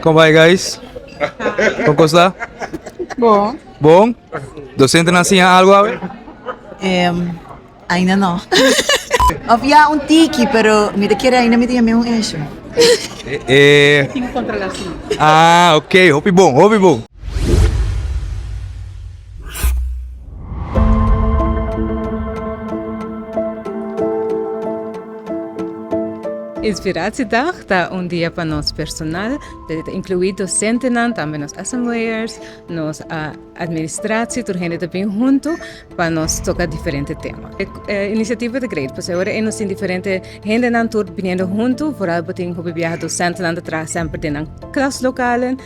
Como vai, guys? Como está? Bom, Bom? Docente nascia algo a ver? ainda não. Havia um tiki, pero me quiere ainda me tinha um eixo. Ah, ok. Hobby bom, hobby bom. Inspiratiedag está dia para nós personal, incluir docentes, também os assembleiros, nos administratie, turgene também junto para nós tocar diferentes temas. Iniciativa de great, pois agora nós tem diferente gente nan tur vindo junto, vooral beting hoe viajar docentes nan tra sempre na klaslokalen,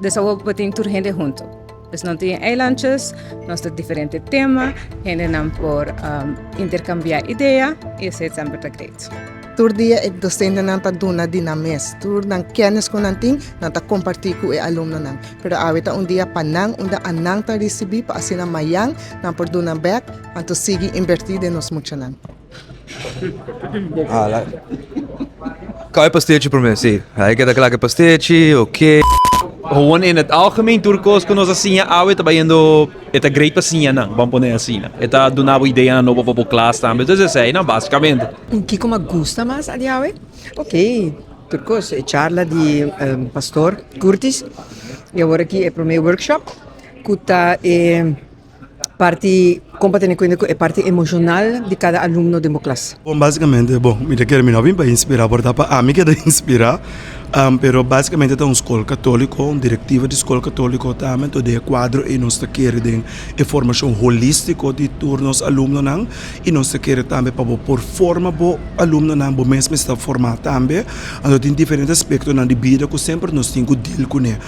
dessa o beting turgene junto. Dus não tem eilandjes, nós temos diferentes temas, gente nan por intercambiar ideia, e isso é sempre de great. Tur dia e docente nang taduna dinames. Tur nang kennis ko nanting nang ta compartir ko e alumno nang. Pero awita dia panang unda anang ta recebi pa asina mayang nang perduna back anto sigi invertir de nos mucho nang. Ah, lá. Qual é pastete para mim? Sim. Aí queda claro que pastete, ok. Gewoon in het algemeen turcos que nós assim awe trabalhando eta great pasinha não vamos poner assim eta donava ideia na nova classe também então é aí não basicamente Kiko me gusta más adiawe? Ok, turcos, charla de pastor Curtis. E agora aqui é para o meu workshop. Kuta é parte competente com a parte emocional de cada aluno de uma classe. Bom, basicamente, me quero me não para inspirar, porque para mim quer inspirar, pero basicamente é uma escola católica, uma diretiva de escola católica também, todo é quadro e nós queremos de informação holística de turnos alunos não, e nós queremos também para por forma bo aluno não, bo mesmo está formado também, então tem diferentes aspectos na vida que sempre nós temos que deal com ele.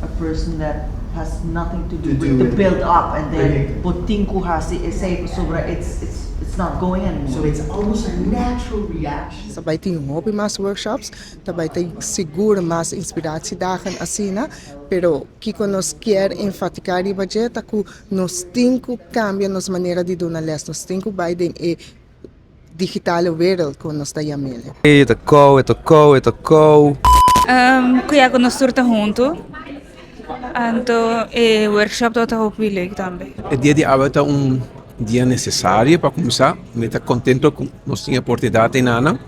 A person that has nothing to do with the build up and then Botinko has say sobre it's not going anymore. So it's almost a natural reaction. Sabay tem hobby mas workshops, sabay tem seguro mas inspiratie dagen asina, pero kiko nos quer enfaticar e budget ku nos tinko cambia nos maneira de dar les, nos tinko by den e digitale wereld ko nos ta yamele. Tocou. Kuya ko nos turta junto. Anto workshop do tá legal também. O dia de aula é dia necessário para começar. Me está contente com nós tinha oportunidade nana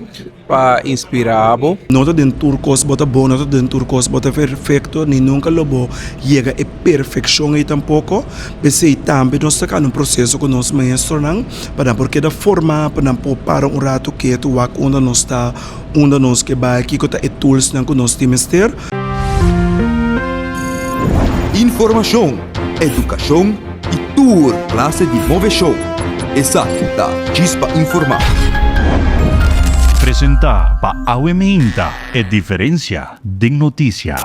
para inspirar. Nota den turcos bota bom, nota den turcos bota perfeito, nem nunca lobo chega a perfeição e tampouco. Pensei também nós está no processo com nós maestro não, para porque da forma para para rato que tu wak onde nós está, onde nós que vai aqui com tá tools não com nós temos ter. Informação, educação e tour classe de Move Show. Exata, Chispa Informar. Apresentar para Auementa é diferença de notícia.